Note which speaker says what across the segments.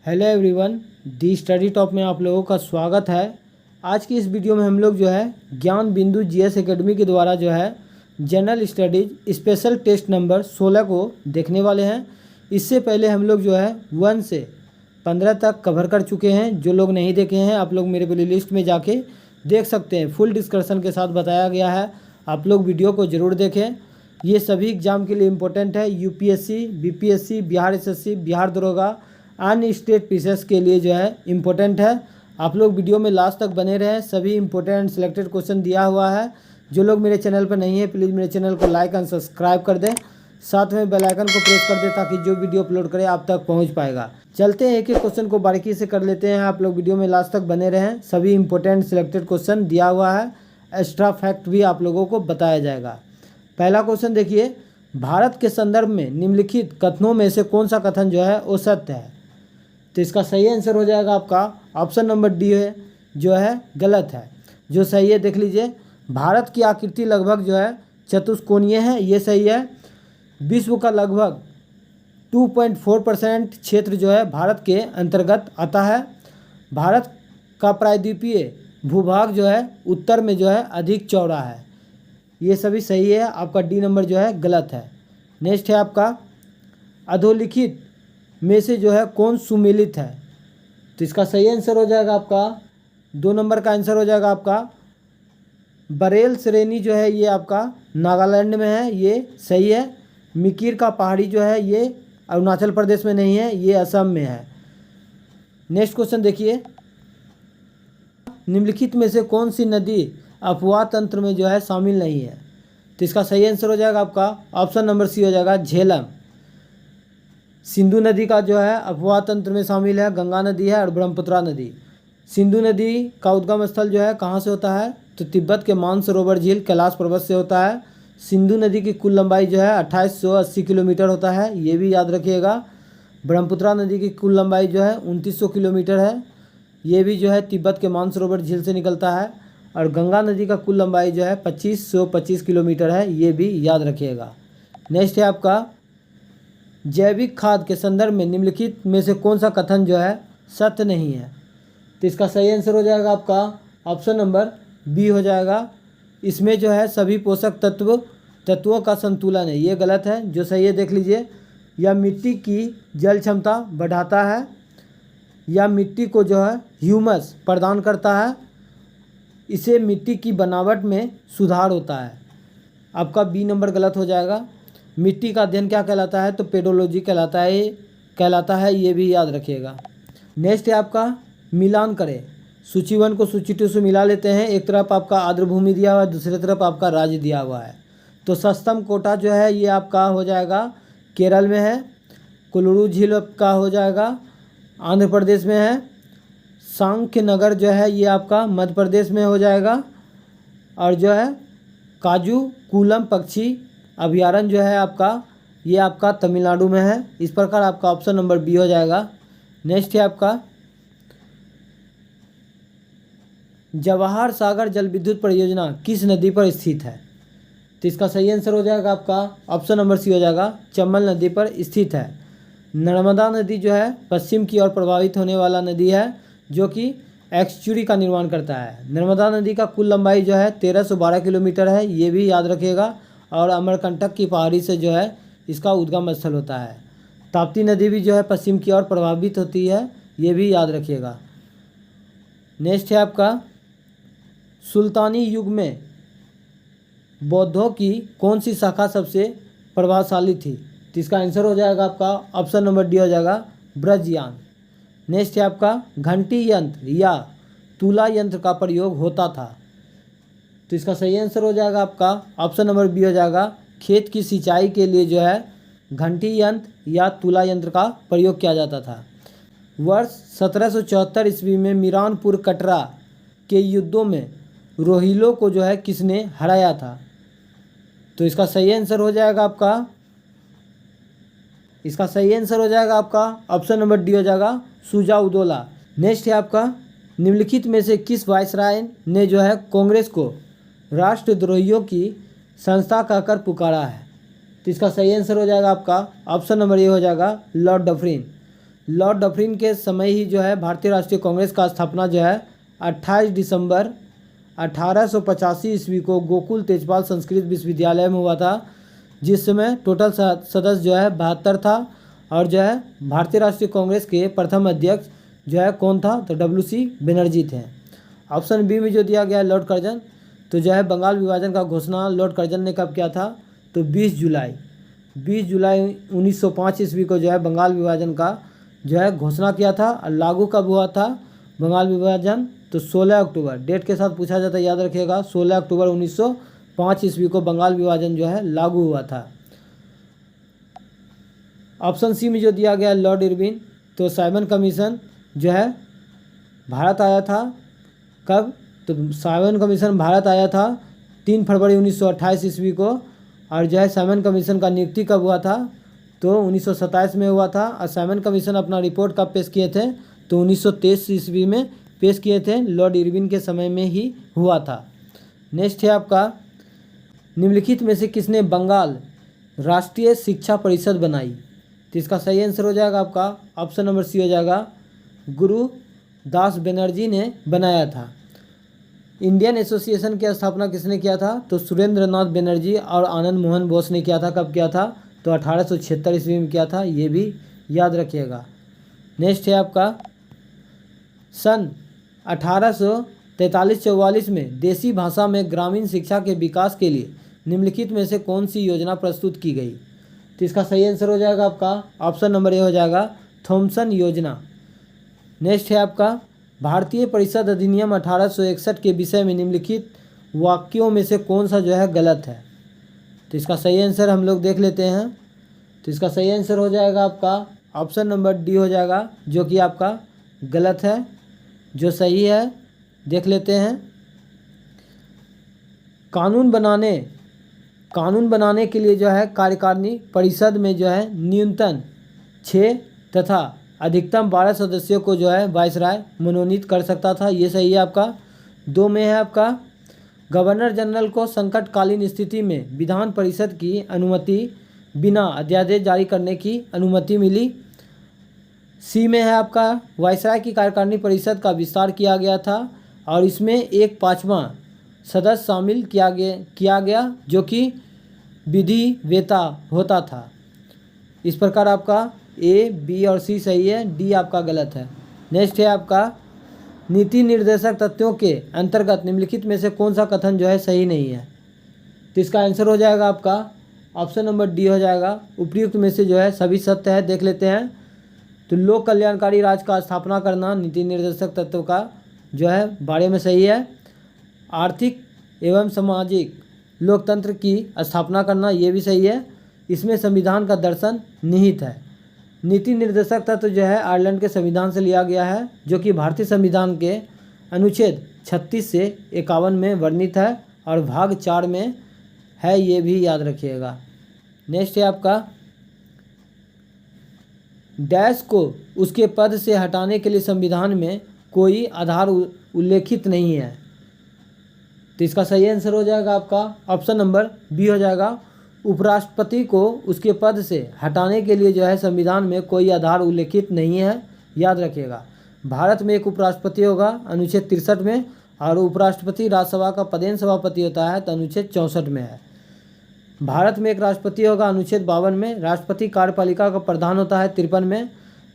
Speaker 1: Hello everyone, दी study top में आप लोगों का स्वागत है। आज की इस वीडियो में हम लोग जो है ज्ञान बिंदु जीएस एकेडमी के द्वारा जो है general studies special test number 16 को देखने वाले हैं। इससे पहले हम लोग जो है 1 से 15 तक कवर कर चुके हैं। जो लोग नहीं देखे हैं आप लोग मेरे प्ले लिस्ट में जाके देख सकते हैं। फुल डिस्कशन के साथ बताया गया है, आप लोग वीडियो को ज़रूर देखें। ये सभी एग्ज़ाम के लिए इम्पोर्टेंट है। UPSC, BPSC, Bihar SSC, Bihar दरोगा, अन्य स्टेट पीसेस के लिए जो है इम्पोर्टेंट है। आप लोग वीडियो में लास्ट तक बने रहें। सभी इम्पोर्टेंट सिलेक्टेड क्वेश्चन दिया हुआ है। जो लोग मेरे चैनल पर नहीं है प्लीज़ मेरे चैनल को लाइक एंड सब्सक्राइब कर दें, साथ में बेल आइकन को प्रेस कर दें ताकि जो वीडियो अपलोड करें आप तक पहुंच पाएगा। चलते हैं एक एक क्वेश्चन को बारीकी से कर लेते हैं। आप लोग वीडियो में लास्ट तक बने रहें। सभी इम्पोर्टेंट सिलेक्टेड क्वेश्चन दिया हुआ है, एक्स्ट्रा फैक्ट भी आप लोगों को बताया जाएगा। पहला क्वेश्चन देखिए, भारत के संदर्भ में निम्नलिखित कथनों में से कौन सा कथन जो है वो सत्य है? तो इसका सही आंसर हो जाएगा आपका ऑप्शन नंबर डी है, जो है गलत है। जो सही है देख लीजिए, भारत की आकृति लगभग जो है चतुष्कोणीय है, ये सही है। विश्व का लगभग 2.4% क्षेत्र जो है भारत के अंतर्गत आता है। भारत का प्रायद्वीपीय भूभाग जो है उत्तर में जो है अधिक चौड़ा है, ये सभी सही है। आपका डी नंबर जो है गलत है। नेक्स्ट है आपका, अधोलिखित में से जो है कौन सुमेलित है? तो इसका सही आंसर हो जाएगा आपका 2 नंबर का आंसर हो जाएगा आपका बरेल श्रेणी जो है ये आपका नागालैंड में है, ये सही है। मिकिर का पहाड़ी जो है ये अरुणाचल प्रदेश में नहीं है, ये असम में है। नेक्स्ट क्वेश्चन देखिए, निम्नलिखित में से कौन सी नदी अपवाह तंत्र में जो है शामिल नहीं है? तो इसका सही आंसर हो जाएगा आपका ऑप्शन नंबर सी हो जाएगा झेलम। सिंधु नदी का जो है अपवाह तंत्र में शामिल है, गंगा नदी है और ब्रह्मपुत्रा नदी। सिंधु नदी का उद्गम स्थल जो है कहाँ से होता है? तो तिब्बत के मानसरोवर झील कैलाश पर्वत से होता है। सिंधु नदी की कुल लंबाई जो है 2880 किलोमीटर होता है, ये भी याद रखिएगा। ब्रह्मपुत्रा नदी की कुल लंबाई जो है 2900 किलोमीटर है, ये भी जो है तिब्बत के मानसरोवर झील से निकलता है। और गंगा नदी का कुल लंबाई जो है 2525 किलोमीटर है, ये भी याद रखिएगा। नेक्स्ट है आपका, जैविक खाद के संदर्भ में निम्नलिखित में से कौन सा कथन जो है सत्य नहीं है? तो इसका सही आंसर हो जाएगा आपका ऑप्शन नंबर बी हो जाएगा। इसमें जो है सभी पोषक तत्वों का संतुलन है, ये गलत है। जो सही है देख लीजिए, यह मिट्टी की जल क्षमता बढ़ाता है, या मिट्टी को जो है ह्यूमस प्रदान करता है, इसे मिट्टी की बनावट में सुधार होता है। आपका बी नंबर गलत हो जाएगा। मिट्टी का अध्ययन क्या कहलाता है? तो पेडोलॉजी कहलाता है, ये भी याद रखिएगा। नेक्स्ट है आपका, मिलान करें। सूची 1 को सूची 2 से मिला लेते हैं। एक तरफ आपका आर्द्रभूमि दिया हुआ है, दूसरी तरफ आपका राज्य दिया हुआ है। तो सस्तम कोटा जो है ये आपका हो जाएगा केरल में है। कोल्लूरू झील आपका हो जाएगा आंध्र प्रदेश में है। सांख्य नगर जो है ये आपका मध्य प्रदेश में हो जाएगा। और जो है काजू कूलम पक्षी अभयारण्य जो है आपका ये आपका तमिलनाडु में है। इस प्रकार आपका ऑप्शन नंबर बी हो जाएगा। नेक्स्ट है आपका, जवाहर सागर जल विद्युत परियोजना किस नदी पर स्थित है? तो इसका सही आंसर हो जाएगा आपका ऑप्शन नंबर सी हो जाएगा, चंबल नदी पर स्थित है। नर्मदा नदी जो है पश्चिम की ओर प्रभावित होने वाला नदी है, जो कि एक्सचुरी का निर्माण करता है। नर्मदा नदी का कुल लंबाई जो है 1312 किलोमीटर है, ये भी याद रखिएगा। और अमरकंटक की पहाड़ी से जो है इसका उद्गम स्थल होता है। ताप्ती नदी भी जो है पश्चिम की ओर प्रभावित होती है, ये भी याद रखिएगा। नेक्स्ट है आपका, सुल्तानी युग में बौद्धों की कौन सी शाखा सबसे प्रभावशाली थी? तो इसका आंसर हो जाएगा आपका ऑप्शन नंबर डी हो जाएगा, ब्रजयान। नेक्स्ट है आपका, घंटी यंत्र या तुला यंत्र का प्रयोग होता था? तो इसका सही आंसर हो जाएगा आपका ऑप्शन नंबर बी हो जाएगा, खेत की सिंचाई के लिए जो है घंटी यंत्र या तुला यंत्र का प्रयोग किया जाता था। वर्ष 1774 ईस्वी में मीरानपुर कटरा के युद्धों में रोहिलों को जो है किसने हराया था? तो इसका सही आंसर हो जाएगा आपका ऑप्शन नंबर डी हो जाएगा, सुजाउदौला। नेक्स्ट है आपका, निम्नलिखित में से किस वायसराय ने जो है कांग्रेस को राष्ट्रद्रोहियों की संस्था कहकर पुकारा है? तो इसका सही आंसर हो जाएगा आपका ऑप्शन नंबर ए हो जाएगा, लॉर्ड डफरिन। लॉर्ड डफरिन के समय ही जो है भारतीय राष्ट्रीय कांग्रेस का स्थापना जो है 28 दिसंबर 1885 ईस्वी को गोकुल तेजपाल संस्कृत विश्वविद्यालय में हुआ था, जिस समय टोटल सदस्य जो है 72 था। और जो है भारतीय राष्ट्रीय कांग्रेस के प्रथम अध्यक्ष जो है कौन था, तो WC बनर्जी थे। ऑप्शन बी में जो दिया गया है लॉर्ड कर्जन, तो जो है बंगाल विभाजन का घोषणा लॉर्ड कर्जन ने कब किया था, तो 20 जुलाई 1905 ईस्वी को जो है बंगाल विभाजन का जो है घोषणा किया था। और लागू कब हुआ था बंगाल विभाजन, तो 16 अक्टूबर, डेट के साथ पूछा जाता है याद रखिएगा, 16 अक्टूबर 1905 ईस्वी को बंगाल विभाजन जो है लागू हुआ था। ऑप्शन सी में जो दिया गया है लॉर्ड इरविन, तो साइमन कमीशन जो है भारत आया था कब, तो साइमन कमीशन भारत आया था 3 फरवरी 1928 ईस्वी को। और जो है साइमन कमीशन का नियुक्ति कब हुआ था, तो 1927 में हुआ था। और साइमन कमीशन अपना रिपोर्ट कब पेश किए थे, तो 1923 ईस्वी में पेश किए थे, लॉर्ड इरविन के समय में ही हुआ था। नेक्स्ट है आपका, निम्नलिखित में से किसने बंगाल राष्ट्रीय शिक्षा परिषद बनाई, तो इसका सही आंसर हो जाएगा आपका ऑप्शन नंबर सी हो जाएगा, गुरुदास बनर्जी ने बनाया था। इंडियन एसोसिएशन की स्थापना किसने किया था, तो सुरेंद्र नाथ बनर्जी और आनंद मोहन बोस ने किया था। कब किया था, तो 1876 ईस्वी में किया था, ये भी याद रखिएगा। नेक्स्ट है आपका, सन 1843-44 में देसी भाषा में ग्रामीण शिक्षा के विकास के लिए निम्नलिखित में से कौन सी योजना प्रस्तुत की गई, तो इसका सही आंसर हो जाएगा आपका ऑप्शन नंबर ए हो जाएगा, थॉमसन योजना। नेक्स्ट है आपका, भारतीय परिषद अधिनियम 1861 के विषय में निम्नलिखित वाक्यों में से कौन सा जो है गलत है, तो इसका सही आंसर हम लोग देख लेते हैं। तो इसका सही आंसर हो जाएगा आपका ऑप्शन नंबर डी हो जाएगा, जो कि आपका गलत है। जो सही है देख लेते हैं, कानून बनाने के लिए जो है कार्यकारिणी परिषद में जो है न्यूनतम 6 तथा अधिकतम 12 सदस्यों को जो है वायसराय मनोनीत कर सकता था, ये सही है आपका। 2 में है आपका, गवर्नर जनरल को संकटकालीन स्थिति में विधान परिषद की अनुमति बिना अध्यादेश जारी करने की अनुमति मिली। सी में है आपका, वायसराय की कार्यकारिणी परिषद का विस्तार किया गया था और इसमें 1/5वां सदस्य शामिल किया गया जो कि विधिवेता होता था। इस प्रकार आपका ए, बी और सी सही है, डी आपका गलत है। नेक्स्ट है आपका, नीति निर्देशक तथ्यों के अंतर्गत निम्नलिखित में से कौन सा कथन जो है सही नहीं है, तो इसका आंसर हो जाएगा आपका ऑप्शन नंबर डी हो जाएगा, उपयुक्त में से जो है सभी सत्य है। देख लेते हैं, तो लोक कल्याणकारी राज्य का स्थापना करना नीति निर्देशक तत्व का जो है बारे में सही है। आर्थिक एवं सामाजिक लोकतंत्र की स्थापना करना ये भी सही है, इसमें संविधान का दर्शन निहित है। नीति निर्देशक तत्व जो है आयरलैंड के संविधान से लिया गया है, जो कि भारतीय संविधान के अनुच्छेद 36 से 51 में वर्णित है और भाग 4 में है, ये भी याद रखिएगा। नेक्स्ट है आपका, डैश को उसके पद से हटाने के लिए संविधान में कोई आधार उल्लेखित नहीं है, तो इसका सही आंसर हो जाएगा आपका ऑप्शन नंबर बी हो जाएगा, उपराष्ट्रपति को उसके पद से हटाने के लिए जो है संविधान में कोई आधार उल्लेखित नहीं है, याद रखिएगा। भारत में एक उपराष्ट्रपति होगा अनुच्छेद 63 में, और उपराष्ट्रपति राज्यसभा का पदेन सभापति होता है, तो अनुच्छेद 64 में है। भारत में एक राष्ट्रपति होगा अनुच्छेद 52 में, राष्ट्रपति कार्यपालिका का प्रधान होता है 53 में,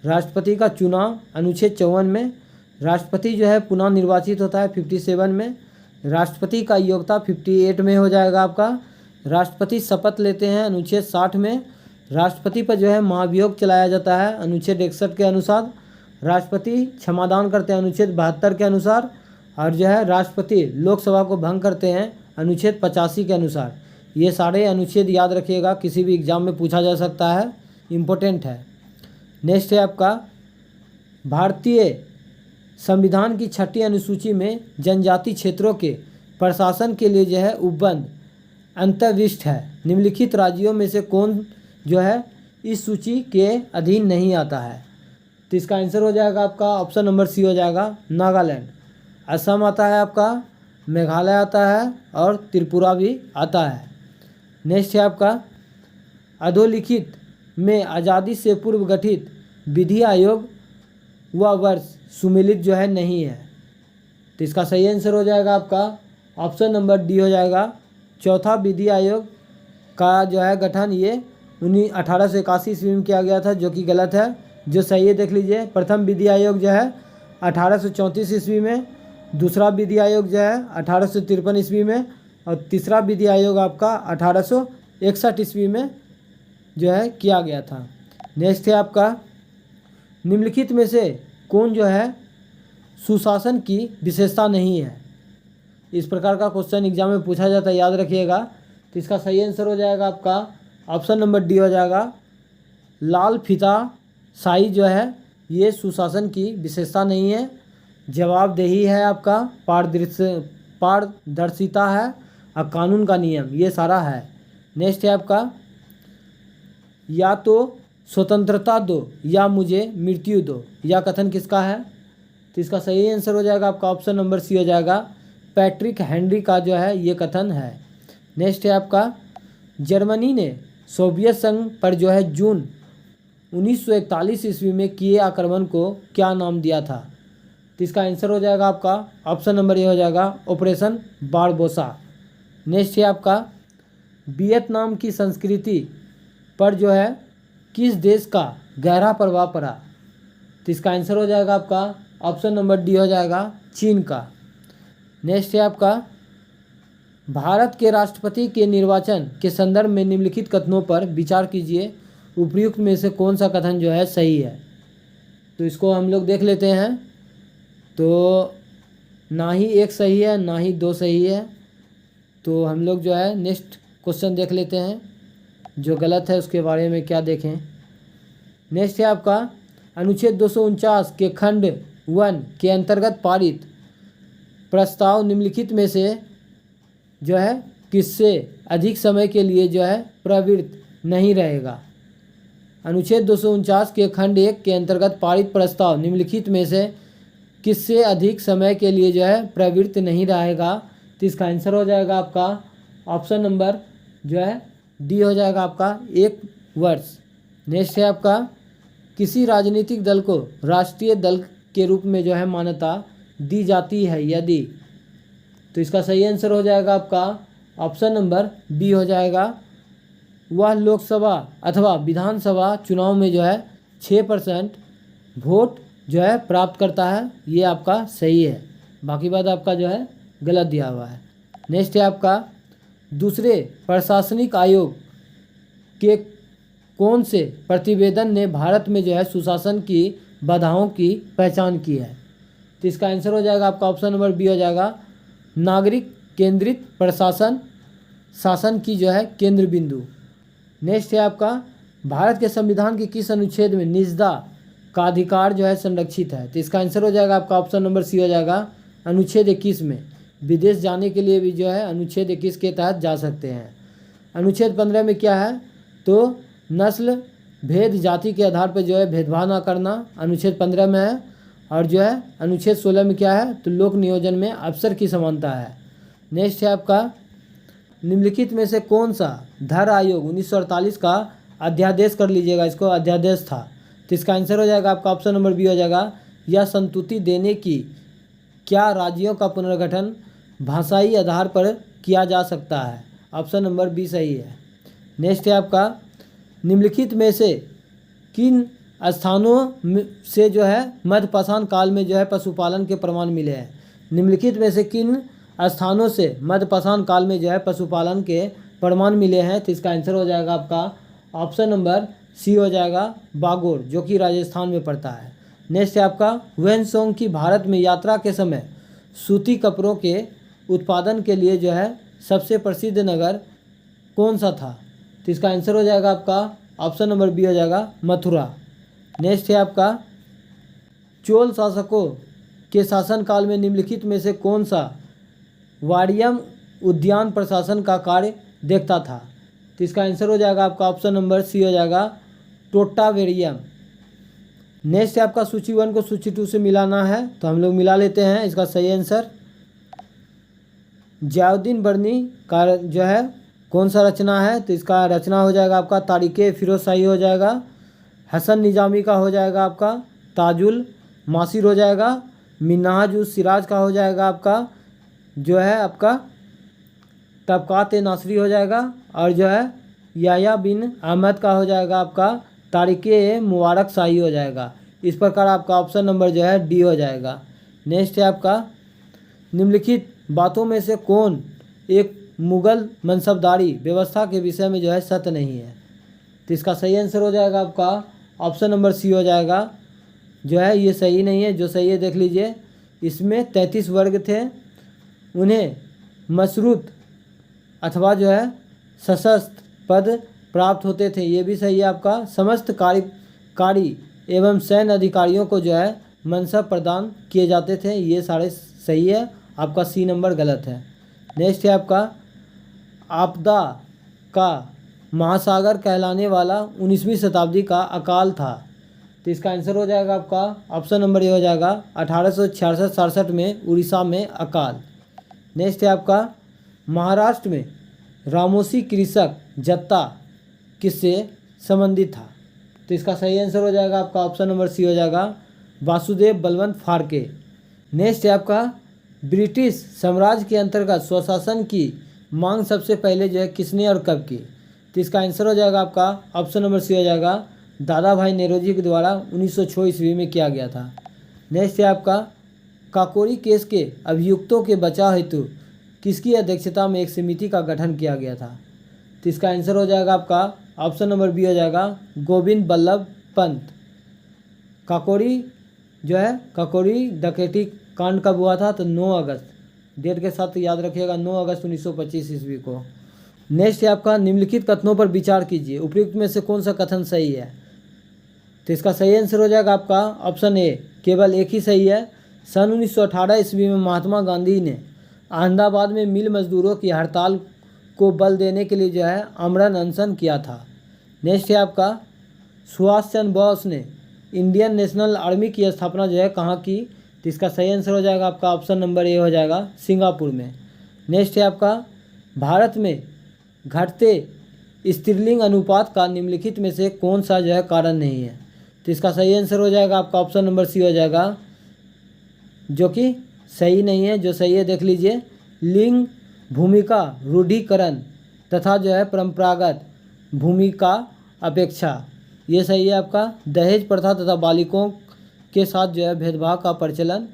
Speaker 1: राष्ट्रपति का चुनाव अनुच्छेद 54 में, राष्ट्रपति जो है पुनः निर्वाचित होता है 57 में, राष्ट्रपति का योग्यता 58 में हो जाएगा आपका, राष्ट्रपति शपथ लेते हैं अनुच्छेद 60 में, राष्ट्रपति पर जो है महाभियोग चलाया जाता है अनुच्छेद 61 के अनुसार, राष्ट्रपति क्षमादान करते हैं अनुच्छेद 72 के अनुसार, और जो है राष्ट्रपति लोकसभा को भंग करते हैं अनुच्छेद 85 के अनुसार। ये सारे अनुच्छेद याद रखिएगा, किसी भी एग्जाम में पूछा जा सकता है, इम्पोर्टेंट है। नेक्स्ट है आपका, भारतीय संविधान की 6ठी अनुसूची में जनजाति क्षेत्रों के प्रशासन के लिए जो है उपबंध अंतर्विष्ट है। निम्नलिखित राज्यों में से कौन जो है इस सूची के अधीन नहीं आता है, तो इसका आंसर हो जाएगा आपका ऑप्शन नंबर सी हो जाएगा, नागालैंड। असम आता है आपका, मेघालय आता है और त्रिपुरा भी आता है। नेक्स्ट है आपका, अधोलिखित में आज़ादी से पूर्व गठित विधि आयोग व वर्ष सुमेलित जो है नहीं है। तो इसका सही आंसर हो जाएगा आपका ऑप्शन नंबर डी हो जाएगा। चौथा विधि आयोग का जो है गठन ये 1881 ईस्वी में किया गया था, जो कि गलत है। जो सही है देख लीजिए, प्रथम विधि आयोग जो है 1834 ईस्वी में, दूसरा विधि आयोग जो है 1853 ईस्वी में, और तीसरा विधि आयोग आपका 1861 ईस्वी में जो है किया गया था। नेक्स्ट है आपका, निम्नलिखित में से कौन जो है सुशासन की विशेषता नहीं है। इस प्रकार का क्वेश्चन एग्जाम में पूछा जाता है, याद रखिएगा। तो इसका सही आंसर हो जाएगा आपका ऑप्शन नंबर डी हो जाएगा। लाल फीता शाही जो है ये सुशासन की विशेषता नहीं है। जवाबदेही है आपका, पारदर्शिता है और कानून का नियम, ये सारा है। नेक्स्ट है आपका, या तो स्वतंत्रता दो या मुझे मृत्यु दो, यह कथन किसका है। तो इसका सही आंसर हो जाएगा आपका ऑप्शन नंबर सी हो जाएगा। पैट्रिक हेनरी का जो है ये कथन है। नेक्स्ट है आपका, जर्मनी ने सोवियत संघ पर जो है जून 1941 ईस्वी में किए आक्रमण को क्या नाम दिया था। तो इसका आंसर हो जाएगा आपका ऑप्शन नंबर ए हो जाएगा ऑपरेशन बारबोसा। नेक्स्ट है आपका, वियतनाम की संस्कृति पर जो है किस देश का गहरा प्रभाव पड़ा। तो इसका आंसर हो जाएगा आपका ऑप्शन नंबर डी हो जाएगा चीन का। नेक्स्ट है आपका, भारत के राष्ट्रपति के निर्वाचन के संदर्भ में निम्नलिखित कथनों पर विचार कीजिए, उपयुक्त में से कौन सा कथन जो है सही है। तो इसको हम लोग देख लेते हैं। तो ना ही एक सही है ना ही दो सही है। तो हम लोग जो है नेक्स्ट क्वेश्चन देख लेते हैं, जो गलत है उसके बारे में क्या देखें। नेक्स्ट है आपका, अनुच्छेद 249 के खंड 1 के अंतर्गत पारित प्रस्ताव निम्नलिखित में से जो है किससे अधिक समय के लिए जो है प्रवृत्त नहीं रहेगा। अनुच्छेद 249 के खंड 1 के अंतर्गत पारित प्रस्ताव निम्नलिखित में से किससे अधिक समय के लिए जो है प्रवृत्त नहीं रहेगा। तो इसका आंसर हो जाएगा आपका ऑप्शन नंबर जो है डी हो जाएगा आपका 1 वर्ष। नेक्स्ट है आपका, किसी राजनीतिक दल को राष्ट्रीय दल के रूप में जो है मान्यता दी जाती है यदि। तो इसका सही आंसर हो जाएगा आपका ऑप्शन नंबर बी हो जाएगा, वह लोकसभा अथवा विधानसभा चुनाव में जो है 6% वोट जो है प्राप्त करता है। ये आपका सही है, बाकी बात आपका जो है गलत दिया हुआ है। नेक्स्ट है आपका, दूसरे प्रशासनिक आयोग के कौन से प्रतिवेदन ने भारत में जो है सुशासन की बाधाओं की पहचान की है। तो इसका आंसर हो जाएगा आपका ऑप्शन नंबर बी हो जाएगा, नागरिक केंद्रित प्रशासन शासन की जो है केंद्र बिंदु। नेक्स्ट है आपका, भारत के संविधान के किस अनुच्छेद में निजता का अधिकार जो है संरक्षित है। तो इसका आंसर हो जाएगा आपका ऑप्शन नंबर सी हो जाएगा, अनुच्छेद 21 में। विदेश जाने के लिए भी जो है अनुच्छेद 21 के तहत जा सकते हैं। अनुच्छेद 15 में क्या है, तो नस्ल भेद जाति के आधार पर जो है भेदभाव ना करना अनुच्छेद 15 में है। और जो है अनुच्छेद 16 में क्या है, तो लोक नियोजन में अवसर की समानता है। नेक्स्ट है आपका, निम्नलिखित में से कौन सा धर आयोग 1948 का अध्यादेश कर लीजिएगा, इसको अध्यादेश था। तो इसका आंसर हो जाएगा आपका ऑप्शन नंबर बी हो जाएगा, यह संतुति देने की क्या राज्यों का पुनर्गठन भाषाई आधार पर किया जा सकता है। ऑप्शन नंबर बी सही है। नेक्स्ट है आपका, निम्नलिखित में से किन स्थानों से जो है मध्यपाषाण काल में जो है पशुपालन के प्रमाण मिले हैं। निम्नलिखित में से किन स्थानों से मध्यपाषाण काल में जो है पशुपालन के प्रमाण मिले हैं। तो इसका आंसर हो जाएगा आपका ऑप्शन नंबर सी हो जाएगा, बागोर, जो कि राजस्थान में पड़ता है। नेक्स्ट है आपका, वेनसोंग की भारत में यात्रा के समय सूती कपड़ों के उत्पादन के लिए जो है सबसे प्रसिद्ध नगर कौन सा था। तो इसका आंसर हो जाएगा आपका ऑप्शन नंबर बी हो जाएगा, मथुरा। नेक्स्ट है आपका, चोल शासकों के शासनकाल में निम्नलिखित में से कौन सा वाडियम उद्यान प्रशासन का कार्य देखता था। तो इसका आंसर हो जाएगा आपका ऑप्शन नंबर सी हो जाएगा, टोट्टावेरियम। नेक्स्ट है आपका, सूची 1 को सूची 2 से मिलाना है, तो हम लोग मिला लेते हैं। इसका सही आंसर जयाउद्दीन बर्नी का जो है कौन सा रचना है। तो इसका रचना हो जाएगा आपका तारीख़ फिरोज शाही हो जाएगा। हसन निजामी का हो जाएगा आपका ताजुल मासिर हो जाएगा। मिन्हाज उस सिराज का हो जाएगा आपका जो है आपका तबकात नासरी हो जाएगा। और जो है याह्या बिन अहमद का हो जाएगा आपका तारिक मुबारक शाही हो जाएगा। इस प्रकार आपका ऑप्शन नंबर जो है डी हो जाएगा। नेक्स्ट है आपका निम्नलिखित बातों में से कौन एक मुग़ल मनसबदारी व्यवस्था के विषय में जो है सत्य नहीं है। तो इसका सही आंसर हो जाएगा आपका ऑप्शन नंबर सी हो जाएगा। जो है ये सही नहीं है, जो सही है देख लीजिए। इसमें 33 वर्ग थे, उन्हें मशरूत अथवा जो है सशस्त्र पद प्राप्त होते थे, ये भी सही है आपका। समस्त कार्यकारी एवं सैन्य अधिकारियों को जो है मनसब प्रदान किए जाते थे, ये सारे सही है। आपका सी नंबर गलत है। नेक्स्ट है आपका आपदा का महासागर कहलाने वाला 19वीं शताब्दी का अकाल था। तो इसका आंसर हो जाएगा आपका ऑप्शन नंबर ए हो जाएगा 1866-67 में उड़ीसा में अकाल। नेक्स्ट है आपका महाराष्ट्र में रामोसी कृषक जत्था किससे संबंधित था। तो इसका सही आंसर हो जाएगा आपका ऑप्शन नंबर सी हो जाएगा वासुदेव बलवंत फाड़के। नेक्स्ट है आपका ब्रिटिश साम्राज्य के अंतर्गत स्वशासन की मांग सबसे पहले जो है किसने और कब की। तो इसका आंसर हो जाएगा आपका ऑप्शन नंबर सी हो जाएगा दादा भाई नेरोजी के द्वारा 1906 ईस्वी में किया गया था। नेक्स्ट है आपका काकोरी केस के अभियुक्तों के बचाव हेतु किसकी अध्यक्षता में एक समिति का गठन किया गया था। तो इसका आंसर हो जाएगा आपका ऑप्शन नंबर बी हो जाएगा गोविंद बल्लभ पंत। काकोरी जो है काकोरी डकैती कांड कब हुआ था, तो 9 अगस्त, डेट के साथ याद रखिएगा 9 अगस्त 1925 ईस्वी को। नेक्स्ट है आपका निम्नलिखित कथनों पर विचार कीजिए, उपयुक्त में से कौन सा कथन सही है। तो इसका सही आंसर हो जाएगा आपका ऑप्शन ए, केवल एक ही सही है। सन 1918 ईस्वी में महात्मा गांधी ने अहमदाबाद में मिल मजदूरों की हड़ताल को बल देने के लिए जो है आमरण अनशन किया था। नेक्स्ट है आपका सुभाष चंद्र बोस ने इंडियन नेशनल आर्मी की स्थापना जो है कहाँ की। तो इसका सही आंसर हो जाएगा आपका ऑप्शन नंबर ए हो जाएगा सिंगापुर में। नेक्स्ट है आपका भारत में घटते स्त्रीलिंग अनुपात का निम्नलिखित में से कौन सा जो है कारण नहीं है। तो इसका सही आंसर हो जाएगा आपका ऑप्शन नंबर सी हो जाएगा, जो कि सही नहीं है। जो सही है देख लीजिए, लिंग भूमिका रूढ़ीकरण तथा जो है परंपरागत भूमिका अपेक्षा, ये सही है आपका। दहेज प्रथा तथा बालिकाओं के साथ जो है भेदभाव का प्रचलन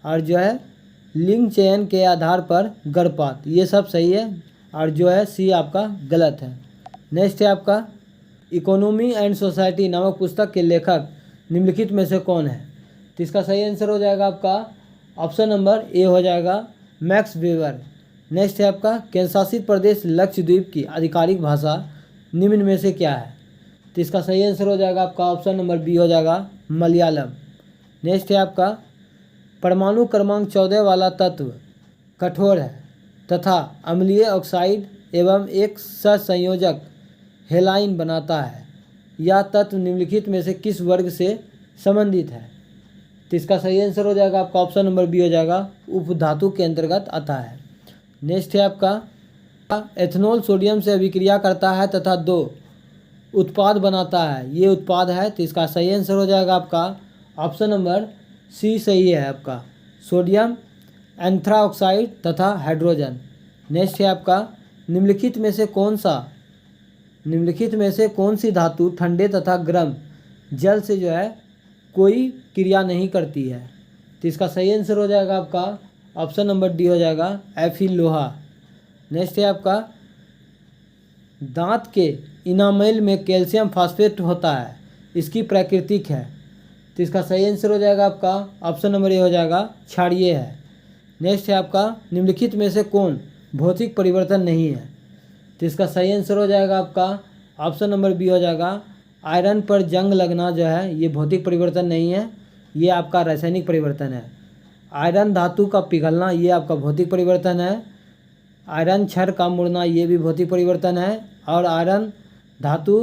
Speaker 1: और जो है लिंग चयन के आधार पर गर्भपात, ये सब सही है। और जो है सी आपका गलत है। नेक्स्ट है आपका इकोनॉमी एंड सोसाइटी नामक पुस्तक के लेखक निम्नलिखित में से कौन है। तो इसका सही आंसर हो जाएगा आपका ऑप्शन नंबर ए हो जाएगा मैक्स वेबर। नेक्स्ट है आपका केंद्रशासित प्रदेश लक्षद्वीप की आधिकारिक भाषा निम्न में से क्या है। तो इसका सही आंसर हो जाएगा आपका ऑप्शन नंबर बी हो जाएगा मलयालम। नेक्स्ट है आपका परमाणु क्रमांक 14 वाला तत्व कठोर है तथा अम्लीय ऑक्साइड एवं एक सहसंयोजक हेलाइन बनाता है। यह तत्व निम्नलिखित में से किस वर्ग से संबंधित है। तो इसका सही आंसर हो जाएगा आपका ऑप्शन नंबर बी हो जाएगा उपधातु के अंतर्गत आता है। नेक्स्ट है आपका एथेनॉल सोडियम से अभिक्रिया करता है तथा 2 उत्पाद बनाता है, ये उत्पाद है। तो इसका सही आंसर हो जाएगा आपका ऑप्शन नंबर सी सही है आपका सोडियम एंथ्राऑक्साइड तथा हाइड्रोजन। नेक्स्ट है आपका निम्नलिखित में से कौन सी धातु ठंडे तथा गर्म जल से जो है कोई क्रिया नहीं करती है। तो इसका सही आंसर हो जाएगा आपका ऑप्शन नंबर डी हो जाएगा एफी लोहा। नेक्स्ट है आपका दांत के इनामेल में कैल्शियम फास्फेट होता है, इसकी प्राकृतिक है। तो इसका सही आंसर हो जाएगा आपका ऑप्शन नंबर ए हो जाएगा क्षारीय है। नेक्स्ट है आपका निम्नलिखित में से कौन भौतिक परिवर्तन नहीं है। तो इसका सही आंसर हो जाएगा आपका ऑप्शन नंबर बी हो जाएगा आयरन पर जंग लगना जो है ये भौतिक परिवर्तन नहीं है, ये आपका रासायनिक परिवर्तन है। आयरन धातु का पिघलना ये आपका भौतिक परिवर्तन है। आयरन क्षार का मुड़ना ये भी भौतिक परिवर्तन है। और आयरन धातु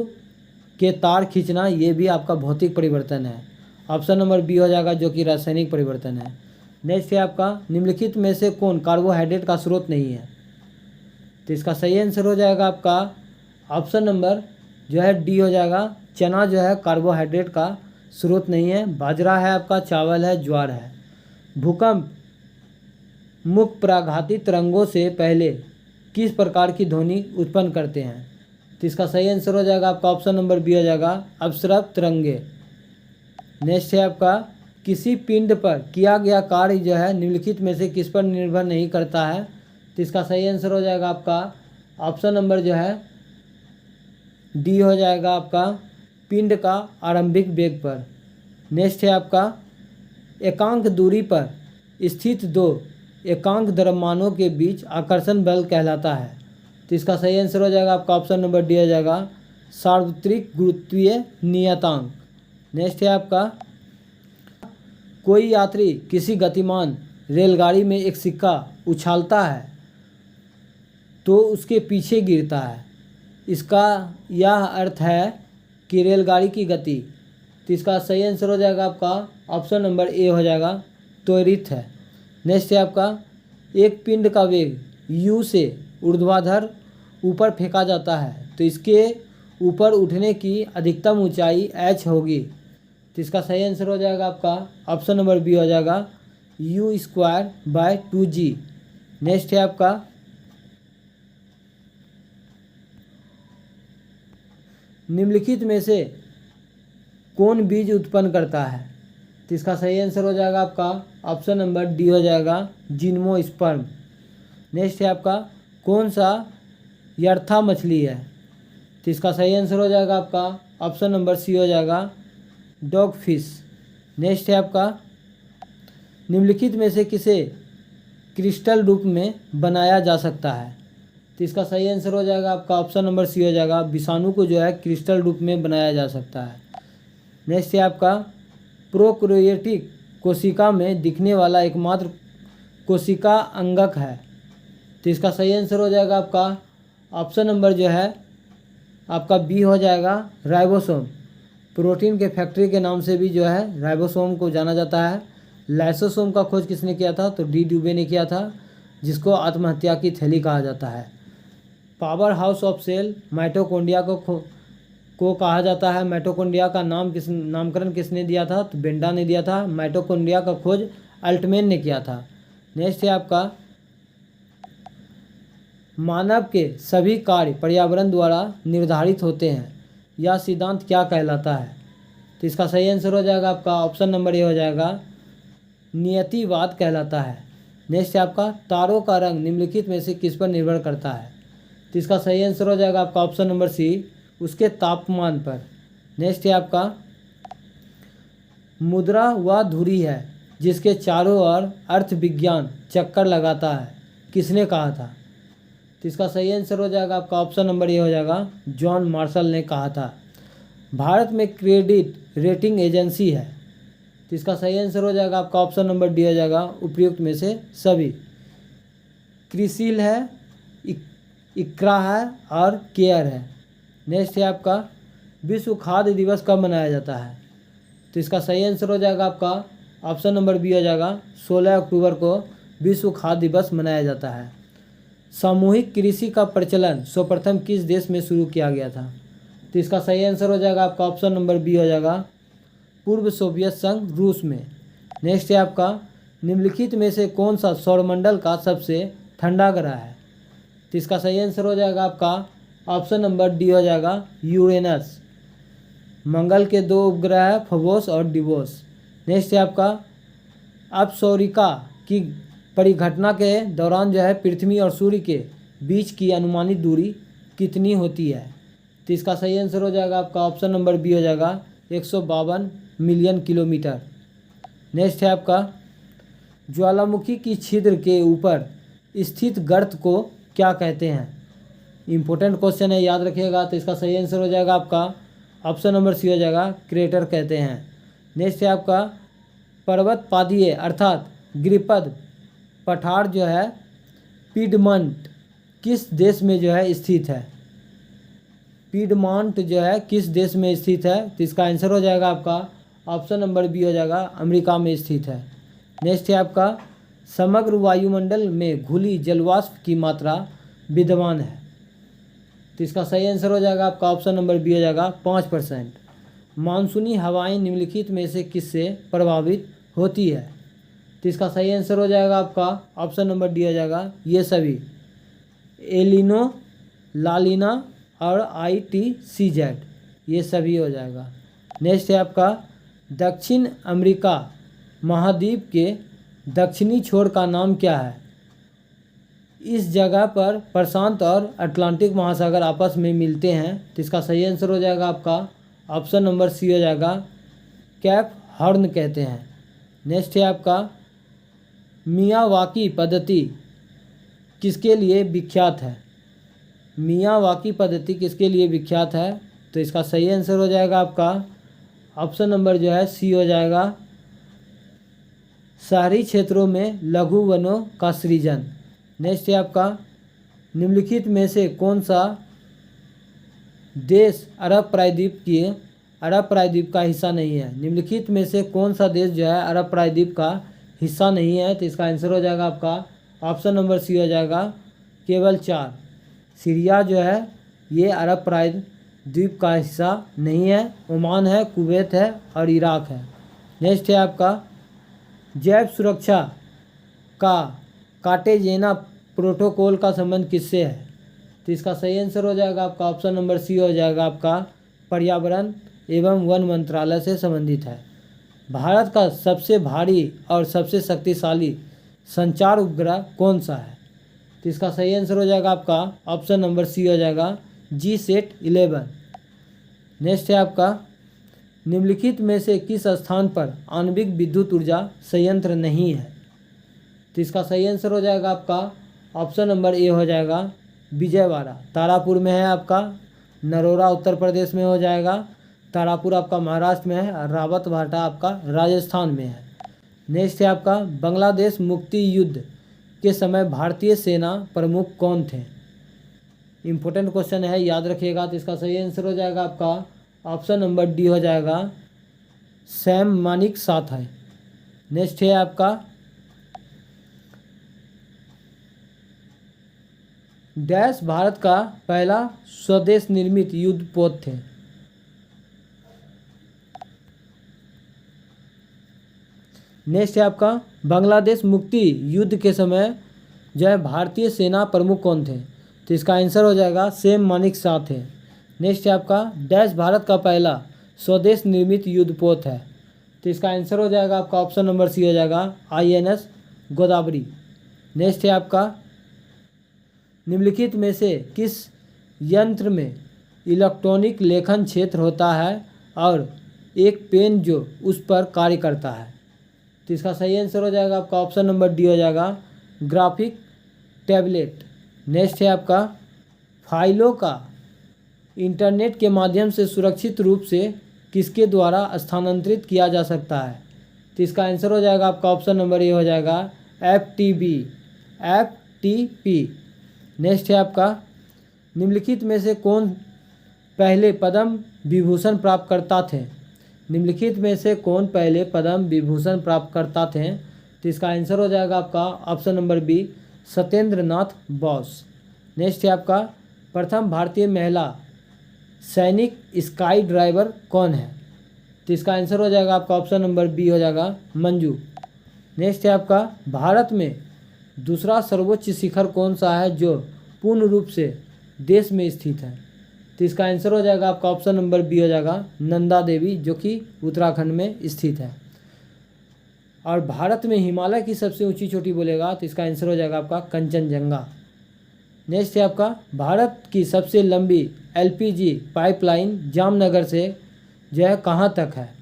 Speaker 1: के तार खींचना ये भी आपका भौतिक परिवर्तन है। ऑप्शन नंबर बी हो जाएगा जो कि रासायनिक परिवर्तन है। नेक्स्ट है आपका निम्नलिखित में से कौन कार्बोहाइड्रेट का स्रोत नहीं है। तो इसका सही आंसर हो जाएगा आपका ऑप्शन नंबर जो है डी हो जाएगा चना जो है कार्बोहाइड्रेट का स्रोत नहीं है। बाजरा है आपका, चावल है, ज्वार है। भूकंप मुख प्राघाती तरंगों से पहले किस प्रकार की ध्वनि उत्पन्न करते हैं? तो इसका सही आंसर हो जाएगा आपका ऑप्शन नंबर बी हो जाएगा, अपस्रव तरंगे। नेक्स्ट है आपका, किसी पिंड पर किया गया कार्य जो है निम्नलिखित में से किस पर निर्भर नहीं करता है? तो इसका सही आंसर हो जाएगा आपका ऑप्शन नंबर जो है डी हो जाएगा आपका, पिंड का आरंभिक वेग पर। नेक्स्ट है आपका, एकांक दूरी पर स्थित दो एकांक द्रव्यमानों के बीच आकर्षण बल कहलाता है। तो इसका सही आंसर हो जाएगा आपका ऑप्शन नंबर डी हो जाएगा, सार्वत्रिक गुरुत्वीय नियतांक। नेक्स्ट है आपका, कोई यात्री किसी गतिमान रेलगाड़ी में एक सिक्का उछालता है तो उसके पीछे गिरता है। इसका यह अर्थ है कि रेलगाड़ी की गति। तो इसका सही आंसर हो जाएगा आपका ऑप्शन नंबर ए हो जाएगा, त्वरित है। नेक्स्ट है आपका, एक पिंड का वेग u से ऊर्ध्वाधर ऊपर फेंका जाता है तो इसके ऊपर उठने की अधिकतम ऊंचाई h होगी। तो इसका सही आंसर हो जाएगा आपका ऑप्शन नंबर बी हो जाएगा, u²/2g। नेक्स्ट है आपका, निम्नलिखित में से कौन बीज उत्पन्न करता है? तो इसका सही आंसर हो जाएगा आपका ऑप्शन नंबर डी हो जाएगा, जिम्नोस्पर्म। नेक्स्ट है आपका, कौन सा यर्था मछली है? तो इसका सही आंसर हो जाएगा आपका ऑप्शन नंबर सी हो जाएगा, डॉग फिश। नेक्स्ट है आपका, निम्नलिखित में से किसे क्रिस्टल रूप में बनाया जा सकता है? तो इसका सही आंसर हो जाएगा आपका ऑप्शन नंबर सी हो जाएगा, विषाणु को जो है क्रिस्टल रूप में बनाया जा सकता है। नेक्स्ट है आपका, प्रोकैरियोटिक कोशिका में दिखने वाला एकमात्र कोशिका अंगक है। तो इसका सही आंसर हो जाएगा आपका ऑप्शन नंबर जो है आपका बी हो जाएगा, राइबोसोम। प्रोटीन के फैक्ट्री के नाम से भी जो है राइबोसोम को जाना जाता है। लाइसोसोम का खोज किसने किया था? तो डी ड्यूबे ने किया था, जिसको आत्महत्या की थैली कहा जाता है। Powerhouse of cell mitochondria को कहा जाता है। माइटोकॉन्ड्रिया का नामकरण किसने दिया था? तो बेंडा ने दिया था। माइटोकॉन्ड्रिया का खोज अल्टमैन ने किया था। नेक्स्ट है आपका, मानव के सभी कार्य पर्यावरण द्वारा निर्धारित होते हैं, यह सिद्धांत क्या कहलाता है? तो इसका सही आंसर हो जाएगा आपका ऑप्शन नंबर ए हो जाएगा, नियतिवाद कहलाता है। नेक्स्ट है आपका, तारों का रंग निम्नलिखित में से किस पर निर्भर करता है? तो इसका सही आंसर हो जाएगा आपका ऑप्शन नंबर सी, उसके तापमान पर। नेक्स्ट है आपका, मुद्रा वह धुरी है जिसके चारों ओर अर्थ विज्ञान चक्कर लगाता है, किसने कहा था? तो इसका सही आंसर हो जाएगा आपका ऑप्शन नंबर ए हो जाएगा, जॉन मार्शल ने कहा था। भारत में क्रेडिट रेटिंग एजेंसी है। तो इसका सही आंसर हो जाएगा आपका ऑप्शन नंबर डी हो जाएगा, उपयुक्त में से सभी। क्रिसिल है, इक्रा है और केयर है। नेक्स्ट है आपका, विश्व खाद्य दिवस कब मनाया जाता है? तो इसका सही आंसर हो जाएगा आपका ऑप्शन नंबर बी हो जाएगा, 16 अक्टूबर को विश्व खाद्य दिवस मनाया जाता है। सामूहिक कृषि का प्रचलन सर्वप्रथम किस देश में शुरू किया गया था? तो इसका सही आंसर हो जाएगा आपका ऑप्शन नंबर बी हो जाएगा, पूर्व सोवियत संघ रूस में। नेक्स्ट है आपका, निम्नलिखित में से कौन सा सौरमंडल का सबसे ठंडा ग्रह है? तो इसका सही आंसर हो जाएगा आपका ऑप्शन नंबर डी हो जाएगा, यूरेनस। मंगल के दो उपग्रह है, फबोस और डिवोस। नेक्स्ट है आपका, अपसौरिका की परिघटना के दौरान जो है पृथ्वी और सूर्य के बीच की अनुमानित दूरी कितनी होती है? तो इसका सही आंसर हो जाएगा आपका ऑप्शन नंबर बी हो जाएगा, 152 मिलियन किलोमीटर। नेक्स्ट है आपका, ज्वालामुखी की छिद्र के ऊपर स्थित गर्त को क्या कहते हैं? इंपॉर्टेंट क्वेश्चन है, याद रखिएगा। तो इसका सही आंसर हो जाएगा आपका ऑप्शन नंबर सी हो जाएगा, क्रेटर कहते हैं। नेक्स्ट है आपका, पर्वत पादीय अर्थात गिरिपद पठार जो है पीडमंट किस देश में जो है स्थित है? पीडमॉन्ट जो है किस देश में स्थित है? तो इसका आंसर हो जाएगा आपका ऑप्शन नंबर बी हो जाएगा, अमेरिका में स्थित है। नेक्स्ट है आपका, समग्र वायुमंडल में घुली जलवाष्प की मात्रा विद्यमान है। तो इसका सही आंसर हो जाएगा आपका ऑप्शन नंबर बी हो जाएगा, 5%। मानसूनी हवाएं निम्नलिखित में से किससे प्रभावित होती है? तो इसका सही आंसर हो जाएगा आपका ऑप्शन नंबर डी हो जाएगा ये सभी, एलिनो, लालिना और ITCZ, ये सभी हो जाएगा। नेक्स्ट है आपका दक्षिण अमेरिका महाद्वीप के दक्षिणी छोर का नाम क्या है? इस जगह पर प्रशांत और अटलांटिक महासागर आपस में मिलते हैं, तो इसका सही आंसर हो जाएगा आपका ऑप्शन नंबर सी हो जाएगा, कैप हॉर्न कहते हैं। नेक्स्ट है आपका मियावाकी पद्धति किसके लिए विख्यात है? मियावाकी पद्धति किसके लिए विख्यात है? तो इसका सही आंसर हो जाएगा आपका ऑप्शन नंबर जो है सी हो जाएगा, शहरी क्षेत्रों में लघु वनों का सृजन। नेक्स्ट है आपका निम्नलिखित में से कौन सा देश अरब प्रायद्वीप का हिस्सा नहीं है? निम्नलिखित में से कौन सा देश जो है अरब प्रायद्वीप का हिस्सा नहीं है? तो इसका आंसर हो जाएगा आपका ऑप्शन नंबर सी हो जाएगा, केवल 4। सीरिया जो है ये अरब प्रायद्वीप का हिस्सा नहीं है, ओमान है, कुवैत है और इराक है। नेक्स्ट है आपका जैव सुरक्षा का कार्टेजेना प्रोटोकॉल का संबंध किससे है? तो इसका सही आंसर हो जाएगा आपका ऑप्शन नंबर सी हो जाएगा आपका, पर्यावरण एवं वन मंत्रालय से संबंधित है। भारत का सबसे भारी और सबसे शक्तिशाली संचार उपग्रह कौन सा है? तो इसका सही आंसर हो जाएगा आपका ऑप्शन नंबर सी हो जाएगा, GSAT-11। नेक्स्ट है आपका निम्नलिखित में से किस स्थान पर आणविक विद्युत ऊर्जा संयंत्र नहीं है? तो इसका सही आंसर हो जाएगा आपका ऑप्शन नंबर ए हो जाएगा, विजयवाड़ा। तारापुर में है आपका, नरोरा उत्तर प्रदेश में हो जाएगा, तारापुर आपका महाराष्ट्र में है और रावत भाटा आपका राजस्थान में है। नेक्स्ट है आपका बांग्लादेश मुक्ति युद्ध के समय भारतीय सेना प्रमुख कौन थे? इम्पोर्टेंट क्वेश्चन है, याद रखिएगा। तो इसका सही आंसर हो जाएगा आपका ऑप्शन नंबर डी हो जाएगा, सैम मानेकशॉ है। नेक्स्ट है आपका डैश भारत का पहला स्वदेश निर्मित युद्धपोत थे? नेक्स्ट है आपका बांग्लादेश मुक्ति युद्ध के समय जो है भारतीय सेना प्रमुख कौन थे? तो इसका आंसर हो जाएगा सैम मानेकशॉ थे। नेक्स्ट है आपका डैश भारत का पहला स्वदेश निर्मित युद्धपोत है? तो इसका आंसर हो जाएगा आपका ऑप्शन नंबर सी हो जाएगा, INS गोदावरी। नेक्स्ट है आपका निम्नलिखित में से किस यंत्र में इलेक्ट्रॉनिक लेखन क्षेत्र होता है और एक पेन जो उस पर कार्य करता है? तो इसका सही आंसर हो जाएगा आपका ऑप्शन नंबर डी हो जाएगा, ग्राफिक टैबलेट। नेक्स्ट है आपका फाइलों का इंटरनेट के माध्यम से सुरक्षित रूप से किसके द्वारा स्थानांतरित किया जा सकता है? तो इसका आंसर हो जाएगा आपका ऑप्शन नंबर ए हो जाएगा, FTP। नेक्स्ट है आपका निम्नलिखित में से कौन पहले पद्म विभूषण प्राप्तकर्ता थे? निम्नलिखित में से कौन पहले पद्म विभूषण प्राप्तकर्ता थे? तो इसका आंसर हो जाएगा आपका option number B, Satyendra Nath Bose. Next है आपका प्रथम भारतीय महिला सैनिक स्काई ड्राइवर कौन है? तो इसका आंसर हो जाएगा आपका ऑप्शन नंबर बी हो जाएगा, मंजू। नेक्स्ट है आपका भारत में दूसरा सर्वोच्च शिखर कौन सा है जो पूर्ण रूप से देश में स्थित है? तो इसका आंसर हो जाएगा आपका ऑप्शन नंबर बी हो जाएगा, नंदा देवी, जो कि उत्तराखंड में स्थित है। और भारत में हिमालय की सबसे ऊंची चोटी बोलेगा तो इसका आंसर हो जाएगा आपका कंचनजंगा। नेक्स्ट है आपका भारत की सबसे लंबी LPG पाइपलाइन जामनगर से जो है कहाँ तक है?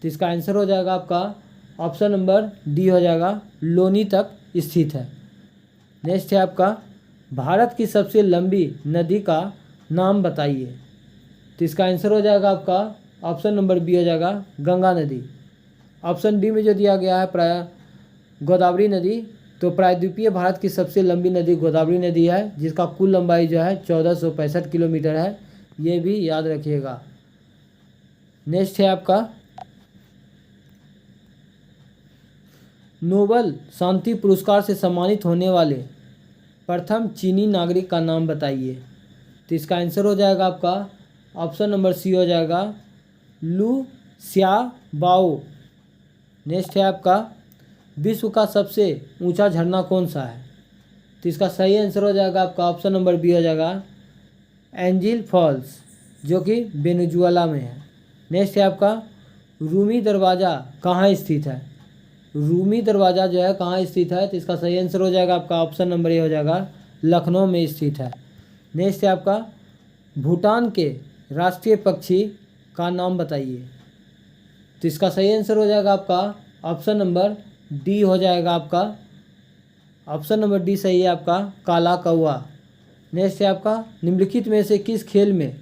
Speaker 1: तो इसका आंसर हो जाएगा आपका ऑप्शन नंबर डी हो जाएगा, लोनी तक स्थित है। नेक्स्ट है आपका भारत की सबसे लंबी नदी का नाम बताइए। तो इसका आंसर हो जाएगा आपका ऑप्शन नंबर बी हो जाएगा, गंगा नदी। ऑप्शन डी में जो दिया गया है गोदावरी नदी, तो प्रायद्वीपीय भारत की सबसे लंबी नदी गोदावरी नदी है, जिसका कुल लंबाई जो है 1465 किलोमीटर है, ये भी याद रखिएगा। नेक्स्ट है आपका नोबल शांति पुरस्कार से सम्मानित होने वाले प्रथम चीनी नागरिक का नाम बताइए। तो इसका आंसर हो जाएगा आपका ऑप्शन नंबर सी हो जाएगा, लू श्याबाओ। नेक्स्ट है आपका विश्व का सबसे ऊंचा झरना कौन सा है? तो इसका सही आंसर हो जाएगा आपका ऑप्शन नंबर बी हो जाएगा एंजिल फॉल्स, जो कि वेनेजुएला में है। नेक्स्ट है आपका रूमी दरवाज़ा कहाँ स्थित है? रूमी दरवाज़ा जो है कहाँ स्थित है? तो इसका सही आंसर हो जाएगा आपका ऑप्शन नंबर ए हो जाएगा लखनऊ में स्थित है। नेक्स्ट है आपका भूटान के राष्ट्रीय पक्षी का नाम बताइए। तो इसका सही आंसर हो जाएगा आपका ऑप्शन नंबर डी हो जाएगा आपका ऑप्शन नंबर डी सही है आपका काला कौवा। नेक्स्ट है आपका निम्नलिखित में से किस खेल में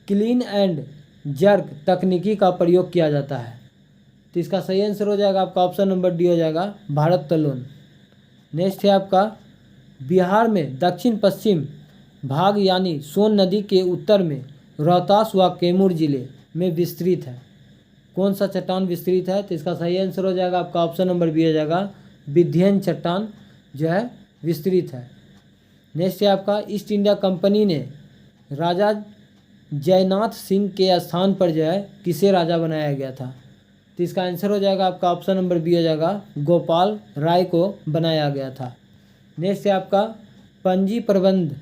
Speaker 1: क्लीन एंड जर्क तकनीकी का प्रयोग किया जाता है? तो इसका सही आंसर हो जाएगा आपका ऑप्शन नंबर डी हो जाएगा भारोत्तोलन। नेक्स्ट है आपका बिहार में दक्षिण पश्चिम भाग यानी सोन नदी के उत्तर में रोहतास व कैमूर जिले में विस्तृत है। कौन सा चट्टान विस्तृत है? तो इसका सही आंसर हो जाएगा आपका ऑप्शन नंबर बी हो जाएगा विंध्य चट्टान जो है विस्तृत है। नेक्स्ट है आपका ईस्ट इंडिया कंपनी ने राजा जयनाथ सिंह के स्थान पर जो है किसे राजा बनाया गया था? तो इसका आंसर हो जाएगा आपका ऑप्शन नंबर बी हो जाएगा गोपाल राय को बनाया गया था। नेक्स्ट है आपका पंजी प्रबंध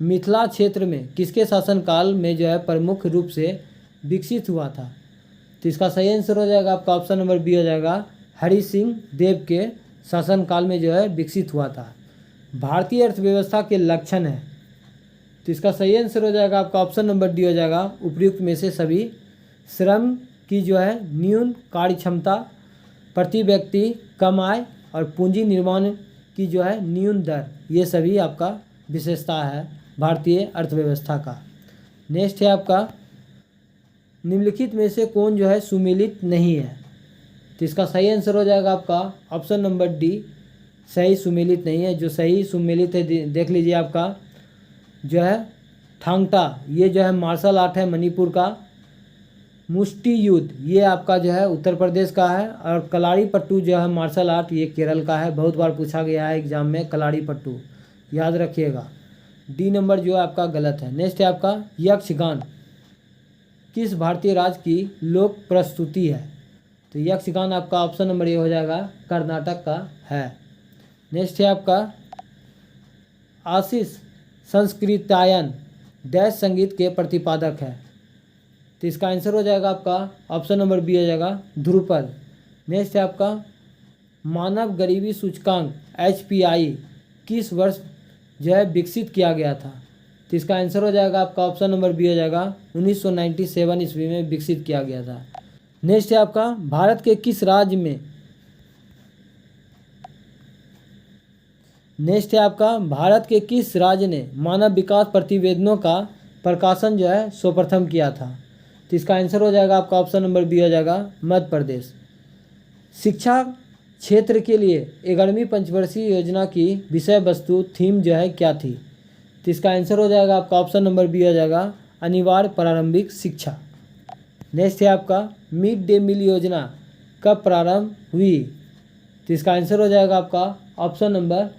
Speaker 1: मिथिला क्षेत्र में किसके शासनकाल में जो है प्रमुख रूप से विकसित हुआ था? तो इसका सही आंसर हो जाएगा आपका ऑप्शन नंबर बी हो जाएगा हरि सिंह देव के शासनकाल में जो है विकसित हुआ था। भारतीय अर्थव्यवस्था के लक्षण है। तो इसका सही आंसर हो जाएगा आपका ऑप्शन नंबर डी हो जाएगा उपयुक्त में से सभी। श्रम की जो है न्यून कार्य क्षमता, प्रति व्यक्ति कम आय और पूंजी निर्माण की जो है न्यून दर, ये सभी आपका विशेषता है भारतीय अर्थव्यवस्था का। नेक्स्ट है आपका निम्नलिखित में से कौन जो है सुमेलित नहीं है? तो इसका सही आंसर हो जाएगा आपका ऑप्शन नंबर डी सही सुमेलित नहीं है। जो सही सुमेलित है देख लीजिए आपका जो है थांगटा, ये जो है मार्शल आर्ट है मणिपुर का। मुष्टि युद्ध ये आपका जो है उत्तर प्रदेश का है। और कलाड़ी पट्टू जो है मार्शल आर्ट ये केरल का है। बहुत बार पूछा गया है एग्जाम में कलाड़ी पट्टू, याद रखिएगा। डी नंबर जो है आपका गलत है। नेक्स्ट है आपका यक्षगान किस भारतीय राज्य की लोक प्रस्तुति है? तो यक्षगान आपका ऑप्शन नंबर ए हो जाएगा कर्नाटक का है। नेक्स्ट है आपका आशीष संस्कृतायन डैश संगीत के प्रतिपादक है। तो इसका आंसर हो जाएगा आपका ऑप्शन नंबर बी हो जाएगा ध्रुपद। नेक्स्ट है आपका मानव गरीबी सूचकांक HPI किस वर्ष जो है विकसित किया गया था? तो इसका आंसर हो जाएगा आपका ऑप्शन नंबर बी हो जाएगा 1997 ईस्वी में विकसित किया गया था। नेक्स्ट है आपका भारत के किस राज्य में नेक्स्ट है आपका भारत के किस राज्य ने मानव विकास प्रतिवेदनों का प्रकाशन जो है सर्वप्रथम किया था? तो इसका आंसर हो जाएगा आपका ऑप्शन नंबर बी हो जाएगा मध्य प्रदेश। शिक्षा क्षेत्र के लिए 11वीं पंचवर्षीय योजना की विषय वस्तु थीम जो है क्या थी? तो इसका आंसर हो जाएगा आपका ऑप्शन नंबर बी हो जाएगा अनिवार्य प्रारंभिक शिक्षा। नेक्स्ट है आपका मिड डे मील योजना कब प्रारंभ हुई? तो इसका आंसर हो जाएगा आपका ऑप्शन नंबर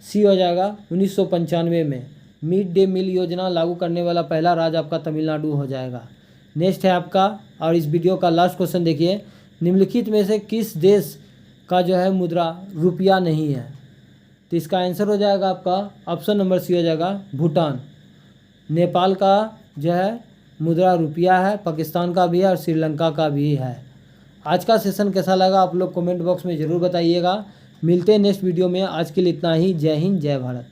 Speaker 1: सी हो जाएगा 1995 में। मिड डे मील योजना लागू करने वाला पहला राज्य आपका तमिलनाडु हो जाएगा। नेक्स्ट है आपका और इस वीडियो का लास्ट क्वेश्चन देखिए, निम्नलिखित में से किस देश का जो है मुद्रा रुपया नहीं है? तो इसका आंसर हो जाएगा आपका ऑप्शन नंबर सी हो जाएगा भूटान। नेपाल का जो है मुद्रा रुपया है, पाकिस्तान का भी है और श्रीलंका का भी है। आज का सेशन कैसा लगा आप लोग कमेंट बॉक्स में ज़रूर बताइएगा। मिलते हैं नेक्स्ट वीडियो में। आज के लिए इतना ही। जय हिंद, जय भारत।